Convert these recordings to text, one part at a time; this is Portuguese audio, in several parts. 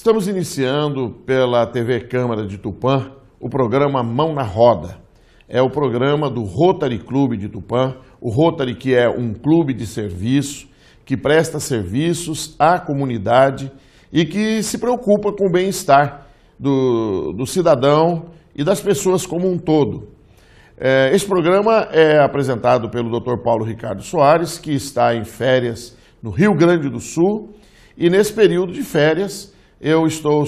Estamos iniciando pela TV Câmara de Tupã o programa Mão na Roda. É o programa do Rotary Clube de Tupã, o Rotary que é um clube de serviço, que presta serviços à comunidade e que se preocupa com o bem-estar do cidadão e das pessoas como um todo. Esse programa é apresentado pelo Dr. Paulo Ricardo Soares, que está em férias no Rio Grande do Sul, e nesse período de férias eu estou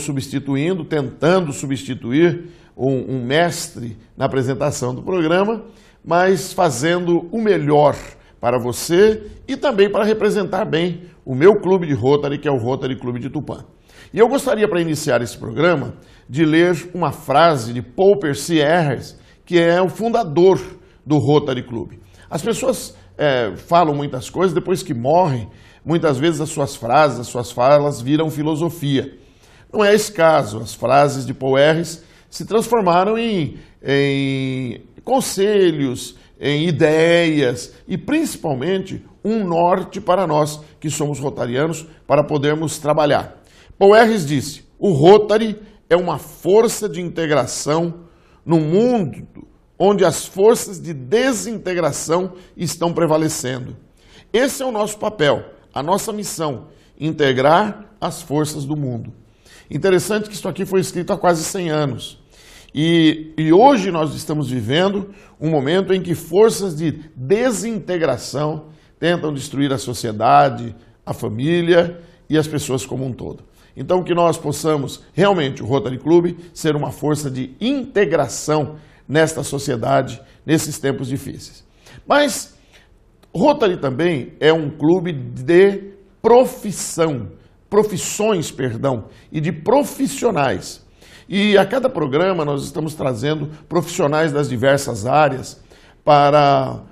tentando substituir um mestre na apresentação do programa, mas fazendo o melhor para você e também para representar bem o meu clube de Rotary, que é o Rotary Clube de Tupã. E eu gostaria, para iniciar esse programa, de ler uma frase de Paul Percy Harris, que é o fundador do Rotary Clube. As pessoas falam muitas coisas, depois que morrem, muitas vezes as suas frases, as suas falas viram filosofia. Não é esse caso. As frases de Paul Harris se transformaram em conselhos, em ideias e principalmente um norte para nós que somos rotarianos para podermos trabalhar. Paul Harris disse: o Rotary é uma força de integração no mundo onde as forças de desintegração estão prevalecendo. Esse é o nosso papel, a nossa missão, integrar as forças do mundo. Interessante que isso aqui foi escrito há quase 100 anos. E hoje nós estamos vivendo um momento em que forças de desintegração tentam destruir a sociedade, a família e as pessoas como um todo. Então que nós possamos realmente, o Rotary Clube, ser uma força de integração nesta sociedade, nesses tempos difíceis. Mas Rotary também é um clube de profissões, e de profissionais. E a cada programa nós estamos trazendo profissionais das diversas áreas para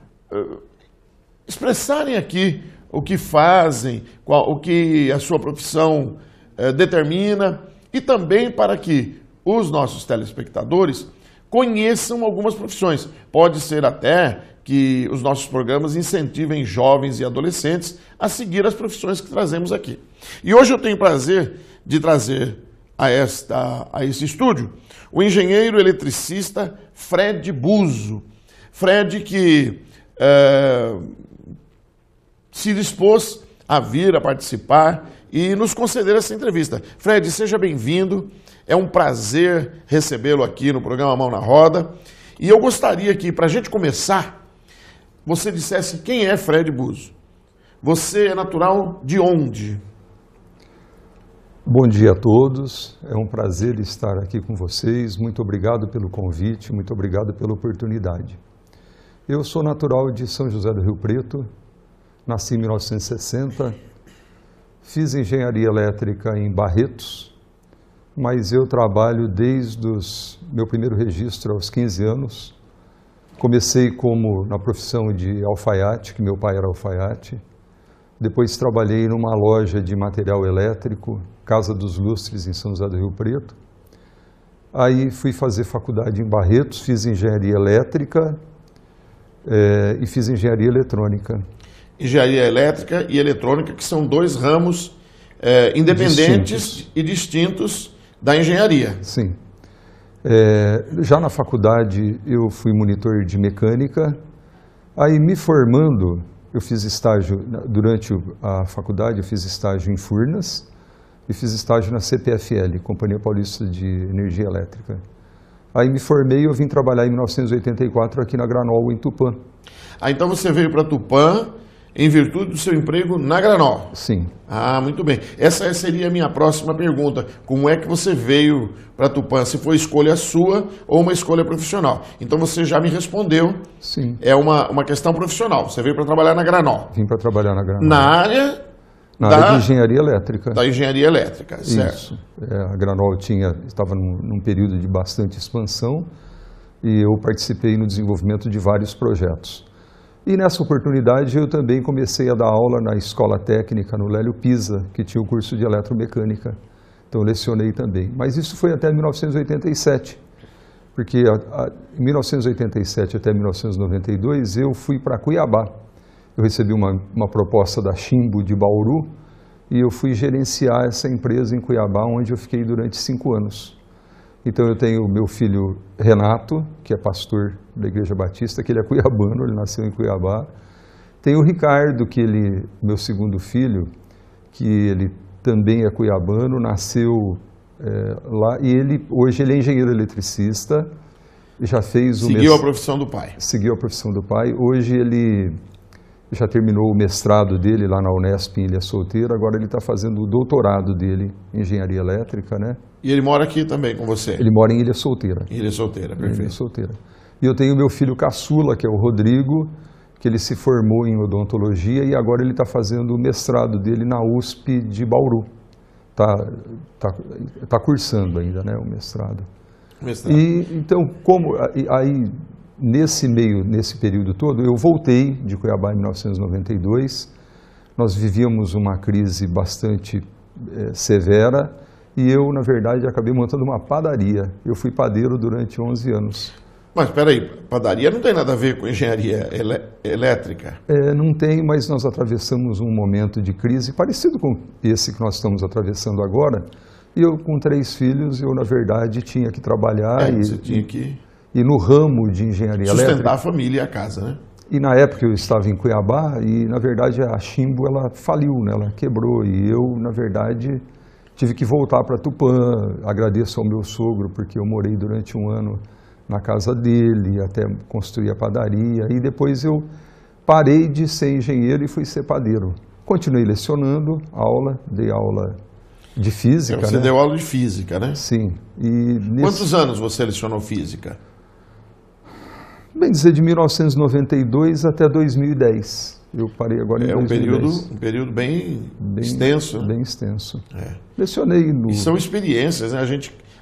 expressarem aqui o que fazem, o que a sua profissão determina, e também para que os nossos telespectadores conheçam algumas profissões. Pode ser até que os nossos programas incentivem jovens e adolescentes a seguir as profissões que trazemos aqui. E hoje eu tenho o prazer de trazer a esse estúdio o engenheiro eletricista Fred Buzo. Fred que se dispôs a vir a participar e nos conceder essa entrevista. Fred, seja bem-vindo. É um prazer recebê-lo aqui no programa Mão na Roda. E eu gostaria que, para a gente começar, você dissesse quem é Fred Buzo. Você é natural de onde? Bom dia a todos. É um prazer estar aqui com vocês. Muito obrigado pelo convite, muito obrigado pela oportunidade. Eu sou natural de São José do Rio Preto, nasci em 1960, fiz engenharia elétrica em Barretos, mas eu trabalho desde meu primeiro registro aos 15 anos. Comecei na profissão de alfaiate, que meu pai era alfaiate. Depois trabalhei numa loja de material elétrico, Casa dos Lustres, em São José do Rio Preto. Aí fui fazer faculdade em Barretos, fiz engenharia elétrica e fiz engenharia eletrônica. Engenharia elétrica e eletrônica, que são dois ramos independentes e distintos da engenharia. Sim. Já na faculdade eu fui monitor de mecânica. Aí me formando, eu fiz estágio, durante a faculdade eu fiz estágio em Furnas e fiz estágio na CPFL, Companhia Paulista de Energia Elétrica. Aí me formei e eu vim trabalhar em 1984 aqui na Granol, em Tupã. Então você veio para Tupã em virtude do seu emprego na Granol? Sim. Ah, muito bem. Essa seria a minha próxima pergunta. Como é que você veio para Tupã? Se foi escolha sua ou uma escolha profissional? Então você já me respondeu. Sim. É uma questão profissional. Você veio para trabalhar na Granol? Vim para trabalhar na Granol. Na área de engenharia elétrica. Da engenharia elétrica, certo. Isso. A Granol estava num período de bastante expansão e eu participei no desenvolvimento de vários projetos. E nessa oportunidade eu também comecei a dar aula na escola técnica, no Lélio Pisa, que tinha o curso de eletromecânica. Então eu lecionei também. Mas isso foi até 1987, porque em 1987 até 1992 eu fui para Cuiabá. Eu recebi uma proposta da Chimbo de Bauru e eu fui gerenciar essa empresa em Cuiabá, onde eu fiquei durante 5 anos. Então eu tenho o meu filho Renato, que é pastor da Igreja Batista, que ele é cuiabano, ele nasceu em Cuiabá. Tenho o Ricardo, que ele, meu segundo filho, que ele também é cuiabano, nasceu lá, e hoje ele é engenheiro eletricista, já fez o Seguiu a profissão do pai. Seguiu a profissão do pai. Hoje ele já terminou o mestrado dele lá na Unesp em Ilha Solteira, agora ele está fazendo o doutorado dele em engenharia elétrica, né? E ele mora aqui também com você? Ele mora em Ilha Solteira. Ilha Solteira, perfeito. Ilha Solteira. E eu tenho meu filho caçula, que é o Rodrigo, que ele se formou em odontologia e agora ele está fazendo o mestrado dele na USP de Bauru. Tá cursando ainda, né, o mestrado. E então, aí nesse período todo, eu voltei de Cuiabá em 1992. Nós vivíamos uma crise bastante severa e eu, na verdade, acabei montando uma padaria. Eu fui padeiro durante 11 anos. Mas espera aí, padaria não tem nada a ver com engenharia elétrica? Não tem, mas nós atravessamos um momento de crise parecido com esse que nós estamos atravessando agora. E eu, com 3 filhos, eu, na verdade, tinha que trabalhar e no ramo de engenharia elétrica. Sustentar a família e a casa, né? E na época eu estava em Cuiabá e, na verdade, a Chimbo, ela faliu, né? Ela quebrou. E eu, na verdade, tive que voltar para Tupã. Agradeço ao meu sogro, porque eu morei durante um ano na casa dele, até construir a padaria. E depois eu parei de ser engenheiro e fui ser padeiro. Continuei lecionando dei aula de física. Você deu aula de física, né? Sim. Quantos anos você lecionou física? Bem dizer, de 1992 até 2010. Eu parei agora em 2010. Um período bem extenso. Bem extenso. Lecionei no... E são experiências, né?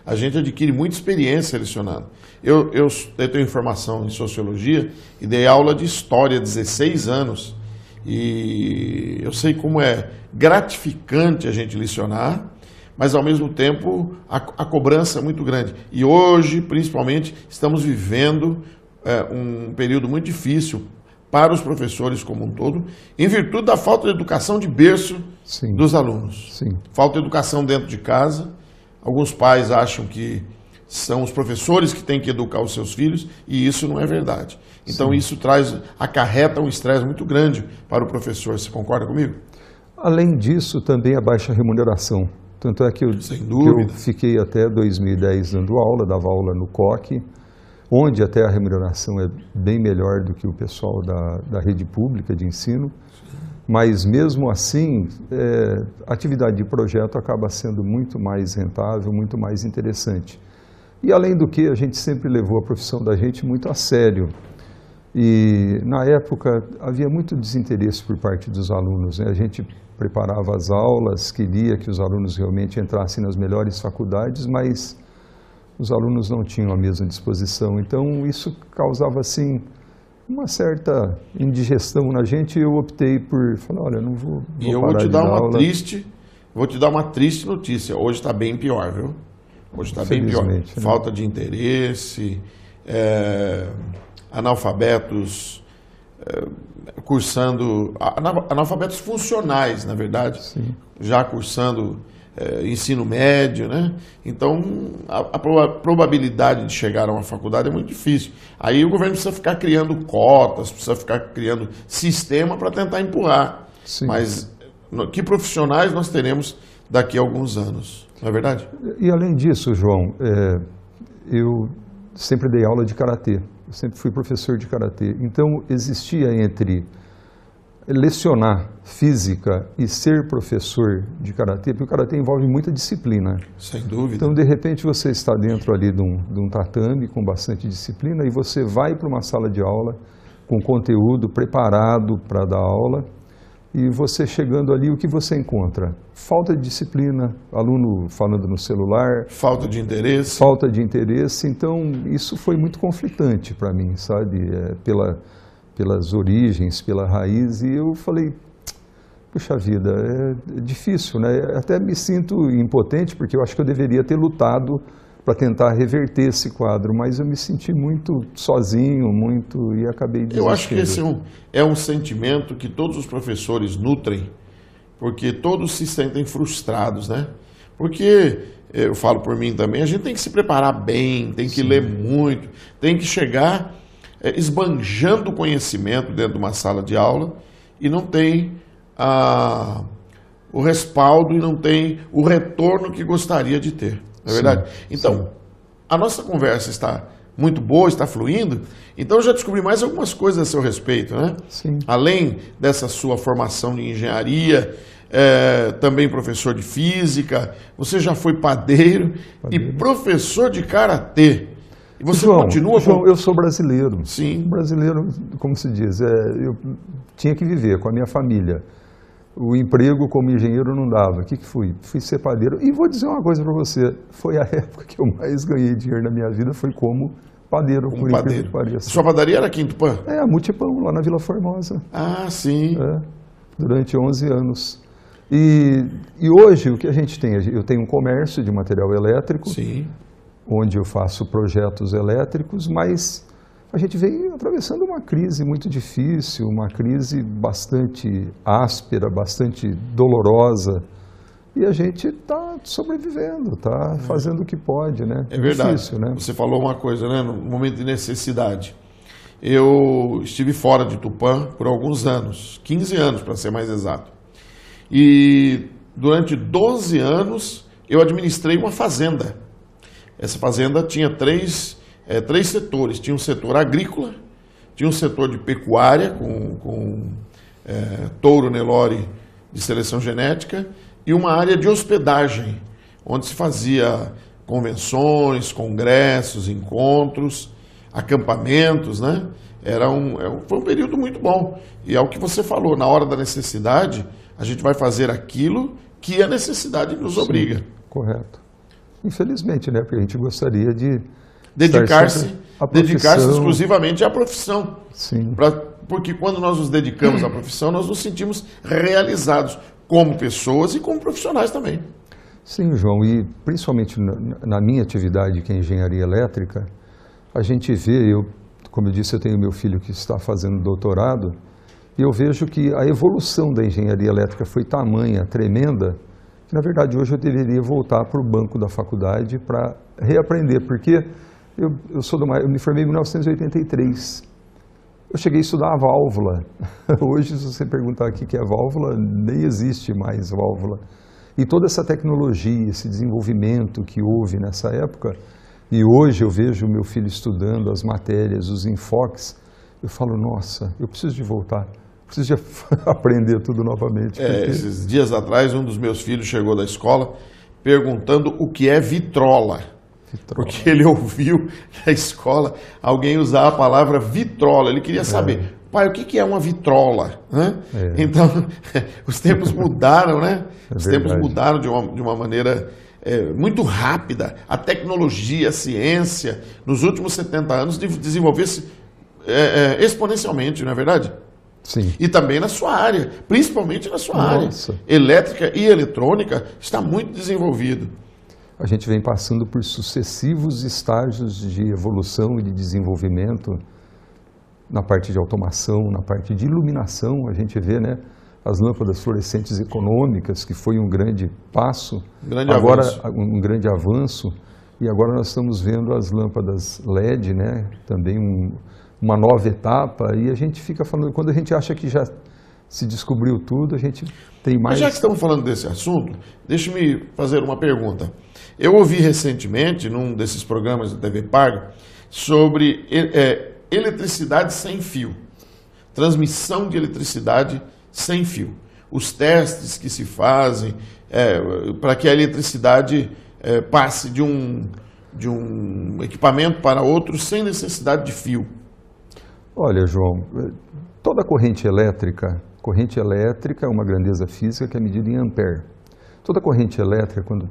A gente adquire muita experiência lecionando. Eu tenho formação em sociologia e dei aula de história há 16 anos. E eu sei como é gratificante a gente lecionar, mas ao mesmo tempo a cobrança é muito grande. E hoje, principalmente, estamos vivendo um período muito difícil para os professores como um todo, em virtude da falta de educação de berço dos alunos. Sim. Falta de educação dentro de casa. Alguns pais acham que são os professores que têm que educar os seus filhos, e isso não é verdade. Então isso acarreta um estresse muito grande para o professor. Você concorda comigo? Além disso, também a baixa remuneração. Tanto é que eu fiquei até 2010 dando aula, dava aula no COC, onde até a remuneração é bem melhor do que o pessoal da rede pública de ensino. Mas mesmo assim, a atividade de projeto acaba sendo muito mais rentável, muito mais interessante. E além do que, a gente sempre levou a profissão da gente muito a sério. E na época havia muito desinteresse por parte dos alunos, né? A gente preparava as aulas, queria que os alunos realmente entrassem nas melhores faculdades, mas os alunos não tinham a mesma disposição. Então isso causava assim uma certa indigestão na gente, e eu optei por falar, olha, não vou parar de dar aula. E eu vou te dar uma triste notícia. Hoje está bem pior, viu? Hoje está bem pior. Né? Falta de interesse, analfabetos cursando, analfabetos funcionais, na verdade, já cursando ensino médio, né? Então, a probabilidade de chegar a uma faculdade é muito difícil. Aí o governo precisa ficar criando cotas, precisa ficar criando sistema para tentar empurrar. Sim. Mas que profissionais nós teremos daqui a alguns anos, não é verdade? E além disso, João, eu sempre dei aula de karatê, eu sempre fui professor de karatê. Então, existia entre lecionar física e ser professor de karatê, porque o karatê envolve muita disciplina. Sem dúvida. Então, de repente, você está dentro ali de um tatame com bastante disciplina e você vai para uma sala de aula com conteúdo preparado para dar aula, e você chegando ali, o que você encontra? Falta de disciplina, aluno falando no celular. Falta de interesse. Falta de interesse. Então, isso foi muito conflitante para mim, sabe? Pelas origens, pela raiz. E eu falei, puxa vida, é difícil, né? Até me sinto impotente, porque eu acho que eu deveria ter lutado para tentar reverter esse quadro, mas eu me senti muito sozinho, e acabei desistindo. Eu acho que esse é um sentimento que todos os professores nutrem, porque todos se sentem frustrados, né? Porque, eu falo por mim também, a gente tem que se preparar bem, tem que ler muito, tem que chegar esbanjando conhecimento dentro de uma sala de aula e não tem o respaldo e não tem o retorno que gostaria de ter, não é verdade? Então, a nossa conversa está muito boa, está fluindo, então eu já descobri mais algumas coisas a seu respeito, né? Sim. Além dessa sua formação de engenharia, também professor de física, você já foi padeiro e professor de karatê. E você continua João, eu sou brasileiro. Sim. Brasileiro, como se diz, eu tinha que viver com a minha família. O emprego como engenheiro não dava. O que fui? Fui ser padeiro. E vou dizer uma coisa para você, foi a época que eu mais ganhei dinheiro na minha vida, foi como padeiro, por incrível que pareça. Sua padaria era aqui em Tupã? A Multipão, lá na Vila Formosa. Ah, sim. Durante 11 anos. E hoje o que a gente tem? Eu tenho um comércio de material elétrico, sim, onde eu faço projetos elétricos, mas a gente vem atravessando uma crise muito difícil, uma crise bastante áspera, bastante dolorosa, e a gente está sobrevivendo, está fazendo o que pode, né? É verdade. Difícil, né? Você falou uma coisa, né? No momento de necessidade. Eu estive fora de Tupã por alguns anos, 15 anos para ser mais exato. E durante 12 anos eu administrei uma fazenda. Essa fazenda tinha três setores. Tinha um setor agrícola, tinha um setor de pecuária, com touro Nelore de seleção genética, e uma área de hospedagem, onde se fazia convenções, congressos, encontros, acampamentos, né? Foi um período muito bom. E é o que você falou, na hora da necessidade, a gente vai fazer aquilo que a necessidade nos obriga. Correto. Infelizmente, né? Porque a gente gostaria de dedicar-se exclusivamente à profissão. Sim. Porque quando nós nos dedicamos à profissão, nós nos sentimos realizados como pessoas e como profissionais também. Sim, João, e principalmente na minha atividade, que é engenharia elétrica, a gente vê, como eu disse, eu tenho meu filho que está fazendo doutorado, e eu vejo que a evolução da engenharia elétrica foi tamanha, tremenda, que na verdade hoje eu deveria voltar para o banco da faculdade para reaprender, porque eu me formei em 1983. Eu cheguei a estudar a válvula. Hoje, se você perguntar o que é válvula, nem existe mais válvula. E toda essa tecnologia, esse desenvolvimento que houve nessa época, e hoje eu vejo o meu filho estudando as matérias, os enfoques, eu falo, nossa, eu preciso de voltar, preciso de aprender tudo novamente. Porque... Esses dias atrás, um dos meus filhos chegou da escola perguntando o que é vitrola. Porque ele ouviu na escola alguém usar a palavra vitrola. Ele queria saber, pai, o que é uma vitrola? Então, os tempos mudaram, né? Os tempos mudaram de uma maneira muito rápida. A tecnologia, a ciência, nos últimos 70 anos, desenvolveu-se exponencialmente, não é verdade? Sim. E também na sua área, principalmente na sua área. Elétrica e eletrônica está muito desenvolvido. A gente vem passando por sucessivos estágios de evolução e de desenvolvimento na parte de automação, na parte de iluminação. A gente vê, né, as lâmpadas fluorescentes econômicas, que foi um grande passo, um grande avanço, e agora nós estamos vendo as lâmpadas LED, né, também uma nova etapa, e a gente fica falando, quando a gente acha que já se descobriu tudo, a gente tem mais... Mas já que estamos falando desse assunto, deixe-me fazer uma pergunta. Eu ouvi recentemente, num desses programas da TV Paga, sobre eletricidade sem fio, transmissão de eletricidade sem fio. Os testes que se fazem para que a eletricidade passe de um equipamento para outro sem necessidade de fio. Olha, João, toda corrente elétrica é uma grandeza física que é medida em ampere. Toda corrente elétrica, quando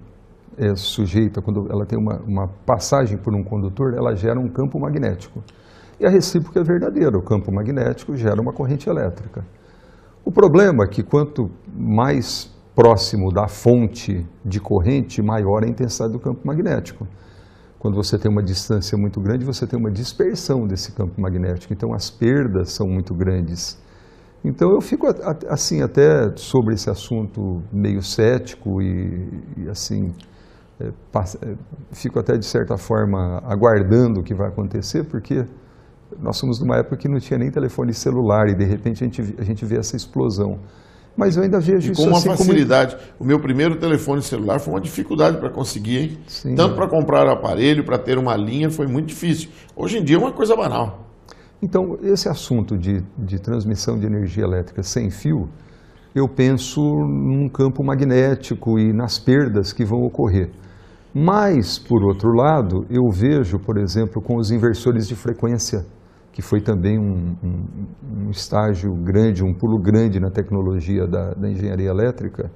é sujeita, quando ela tem uma passagem por um condutor, ela gera um campo magnético. E a recíproca é verdadeira, o campo magnético gera uma corrente elétrica. O problema é que quanto mais próximo da fonte de corrente, maior a intensidade do campo magnético. Quando você tem uma distância muito grande, você tem uma dispersão desse campo magnético, então as perdas são muito grandes. Então eu fico assim até sobre esse assunto meio cético e assim fico até de certa forma aguardando o que vai acontecer, porque nós somos numa época que não tinha nem telefone celular e de repente a gente vê essa explosão. Mas eu ainda vejo isso com uma assim facilidade. O meu primeiro telefone celular foi uma dificuldade para conseguir, hein? Sim. Tanto para comprar o aparelho, para ter uma linha, foi muito difícil. Hoje em dia é uma coisa banal. Então, esse assunto de transmissão de energia elétrica sem fio, eu penso num campo magnético e nas perdas que vão ocorrer. Mas, por outro lado, eu vejo, por exemplo, com os inversores de frequência, que foi também um estágio grande, um pulo grande na tecnologia da engenharia elétrica,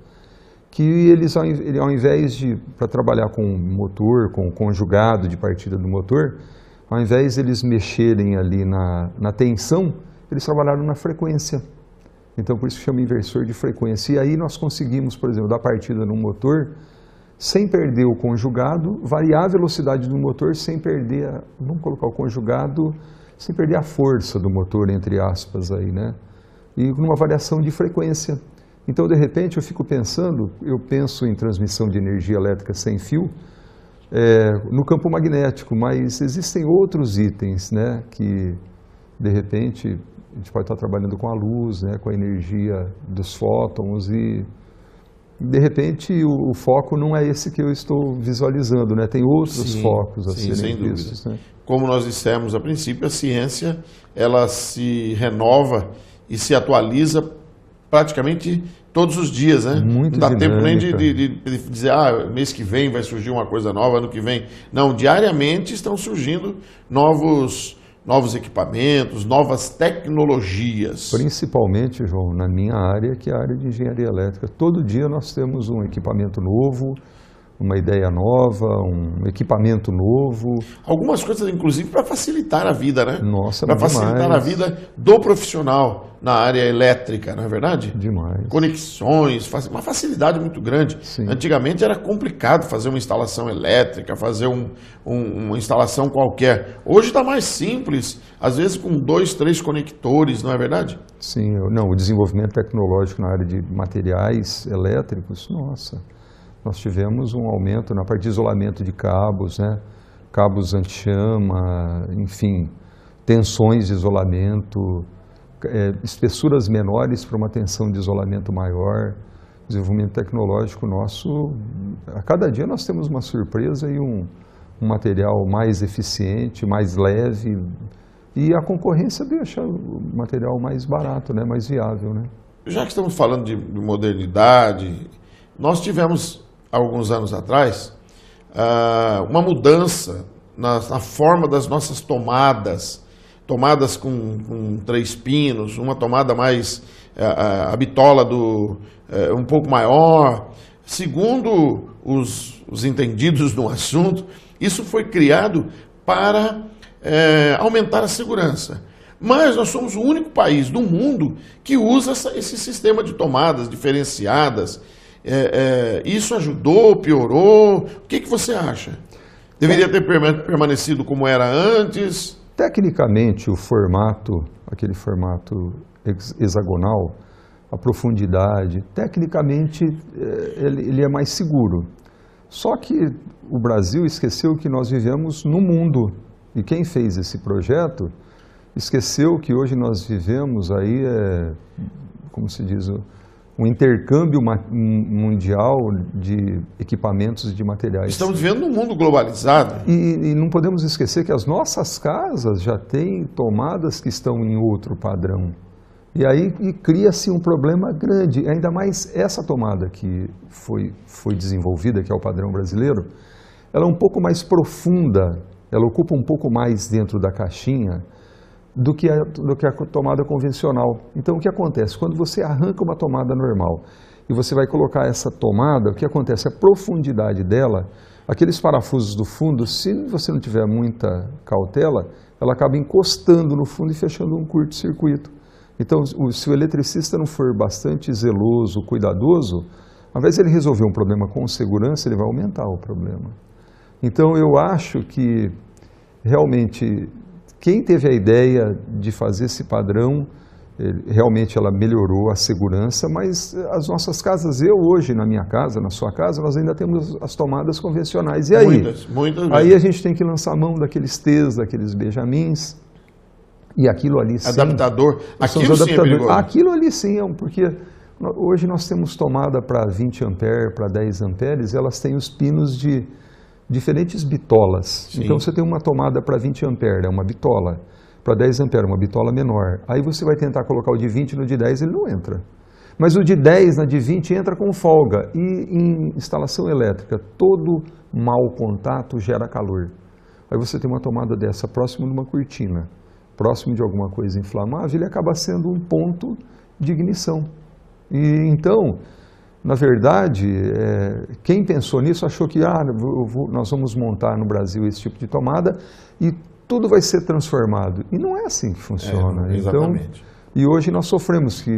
que eles, ao invés de, para trabalhar com motor, com conjugado de partida do motor, ao invés de eles mexerem ali na tensão, eles trabalharam na frequência. Então, por isso chama inversor de frequência. E aí nós conseguimos, por exemplo, dar partida no motor, sem perder o conjugado, variar a velocidade do motor sem perder, vamos colocar o conjugado, sem perder a força do motor, entre aspas, aí, né? E numa variação de frequência. Então, de repente, eu penso em transmissão de energia elétrica sem fio, no campo magnético, mas existem outros itens, né, que de repente a gente pode estar trabalhando com a luz, né, com a energia dos fótons e de repente o foco não é esse que eu estou visualizando, né, tem outros focos a serem vistos, né? Como nós dissemos a princípio, a ciência ela se renova e se atualiza praticamente todos os dias, né? Muito não dá dinâmica. tempo nem de dizer, mês que vem vai surgir uma coisa nova, ano que vem. Não, diariamente estão surgindo novos equipamentos, novas tecnologias. Principalmente, João, na minha área, que é a área de engenharia elétrica. Todo dia nós temos um equipamento novo, uma ideia nova, um equipamento novo. Algumas coisas, inclusive, para facilitar a vida, né? Nossa, para facilitar a vida do profissional na área elétrica, não é verdade? Demais. Conexões, uma facilidade muito grande. Sim. Antigamente era complicado fazer uma instalação elétrica, fazer uma instalação qualquer. Hoje está mais simples, às vezes com 2, 3 conectores, não é verdade? Sim, o desenvolvimento tecnológico na área de materiais elétricos, nossa, nós tivemos um aumento na parte de isolamento de cabos, né? Cabos anti-chama, enfim, tensões de isolamento, espessuras menores para uma tensão de isolamento maior. Desenvolvimento tecnológico nosso, a cada dia nós temos uma surpresa e um material mais eficiente, mais leve, e a concorrência deixa o material mais barato, né? Mais viável, né? Já que estamos falando de modernidade, nós tivemos alguns anos atrás, uma mudança na forma das nossas tomadas com 3 pinos, uma tomada mais, a bitola um pouco maior. Segundo os entendidos no assunto, isso foi criado para aumentar a segurança. Mas nós somos o único país do mundo que usa esse sistema de tomadas diferenciadas. Isso ajudou, piorou? O que você acha? Deveria ter permanecido como era antes? Tecnicamente, aquele formato hexagonal, a profundidade, tecnicamente ele é mais seguro. Só que o Brasil esqueceu que nós vivemos no mundo. E quem fez esse projeto esqueceu que hoje nós vivemos aí, como se diz, um intercâmbio mundial de equipamentos e de materiais. Estamos vivendo num mundo globalizado. E não podemos esquecer que as nossas casas já têm tomadas que estão em outro padrão. E aí cria-se um problema grande, ainda mais essa tomada que foi desenvolvida, que é o padrão brasileiro, ela é um pouco mais profunda, ela ocupa um pouco mais dentro da caixinha do que a tomada convencional. Então, o que acontece? Quando você arranca uma tomada normal e você vai colocar essa tomada, o que acontece? A profundidade dela, aqueles parafusos do fundo, se você não tiver muita cautela, ela acaba encostando no fundo e fechando um curto-circuito. Então, se o eletricista não for bastante zeloso, cuidadoso, ao invés de ele resolver um problema com segurança, ele vai aumentar o problema. Então, eu acho que, realmente, quem teve a ideia de fazer esse padrão Realmente ela melhorou a segurança, mas as nossas casas, eu hoje na minha casa, na sua casa, nós ainda temos as tomadas convencionais. E aí? Muitas aí a gente tem que lançar mão daqueles T's, daqueles Benjamins, e aquilo ali sim... Adaptador, aquilo sim é perigoso. Aquilo ali sim, porque hoje nós temos tomada para 20 amperes, para 10 amperes, elas têm os pinos de diferentes bitolas. Sim. Então você tem uma tomada para 20 amperes, é uma bitola. Para 10 amperes, uma bitola menor. Aí você vai tentar colocar o de 20 no de 10, ele não entra. Mas o de 10 na de 20 entra com folga. E em instalação elétrica, todo mau contato gera calor. Aí você tem uma tomada dessa próximo de uma cortina, próximo de alguma coisa inflamável, ele acaba sendo um ponto de ignição. E então, na verdade, quem pensou nisso achou que nós vamos montar no Brasil esse tipo de tomada e tudo vai ser transformado. E não é assim que funciona. Exatamente. E hoje nós sofremos que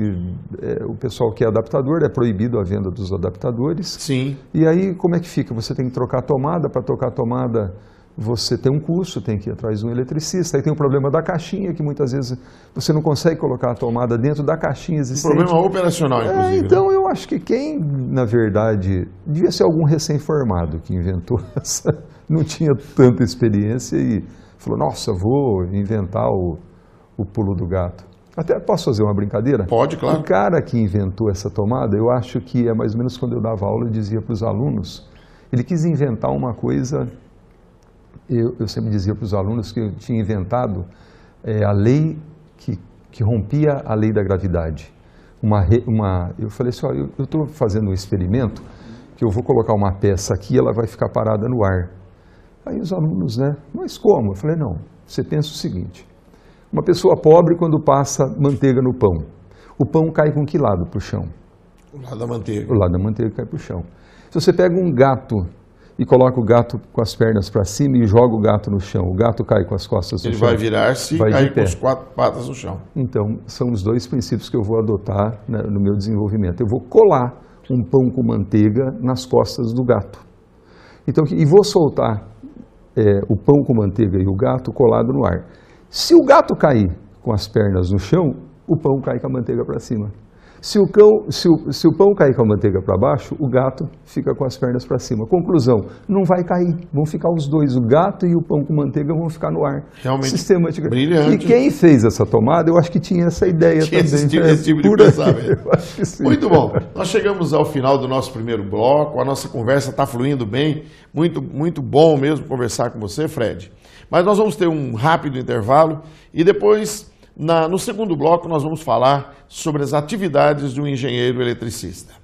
o pessoal que é adaptador, é proibido a venda dos adaptadores. Sim. E aí como é que fica? Você tem que trocar a tomada, para trocar a tomada você tem um custo, tem que ir atrás de um eletricista. Aí tem o problema da caixinha, que muitas vezes você não consegue colocar a tomada dentro da caixinha existente. Um problema operacional, inclusive. Então eu acho que quem, na verdade, devia ser algum recém-formado que inventou essa, não tinha tanta experiência e falou, nossa, vou inventar o pulo do gato. Até posso fazer uma brincadeira? Pode, claro. O cara que inventou essa tomada, eu acho que é mais ou menos quando eu dava aula, eu dizia para os alunos, ele quis inventar uma coisa, eu sempre dizia para os alunos que eu tinha inventado a lei que rompia a lei da gravidade. Eu falei assim, olha, eu estou fazendo um experimento que eu vou colocar uma peça aqui e ela vai ficar parada no ar. Aí os alunos, mas como? Eu falei, não, você pensa o seguinte, uma pessoa pobre quando passa manteiga no pão, o pão cai com que lado para o chão? O lado da manteiga. O lado da manteiga cai para o chão. Se você pega um gato e coloca o gato com as pernas para cima e joga o gato no chão, o gato cai com as costas no chão. Ele vai virar-se e cair com as 4 patas no chão. Então, são os 2 princípios que eu vou adotar no meu desenvolvimento. Eu vou colar um pão com manteiga nas costas do gato. Então, e vou soltar o pão com manteiga e o gato colado no ar. Se o gato cair com as pernas no chão, o pão cai com a manteiga para cima. Se o pão cair com a manteiga para baixo, o gato fica com as pernas para cima. Conclusão, não vai cair, vão ficar os dois, o gato e o pão com manteiga vão ficar no ar. Realmente brilhante. E quem fez essa tomada, eu acho que tinha essa ideia também. Esse tipo de pensamento. Eu acho que sim. Muito bom, nós chegamos ao final do nosso primeiro bloco, a nossa conversa está fluindo bem, muito, muito bom mesmo conversar com você, Fred. Mas nós vamos ter um rápido intervalo e depois... No segundo bloco, nós vamos falar sobre as atividades de um engenheiro eletricista.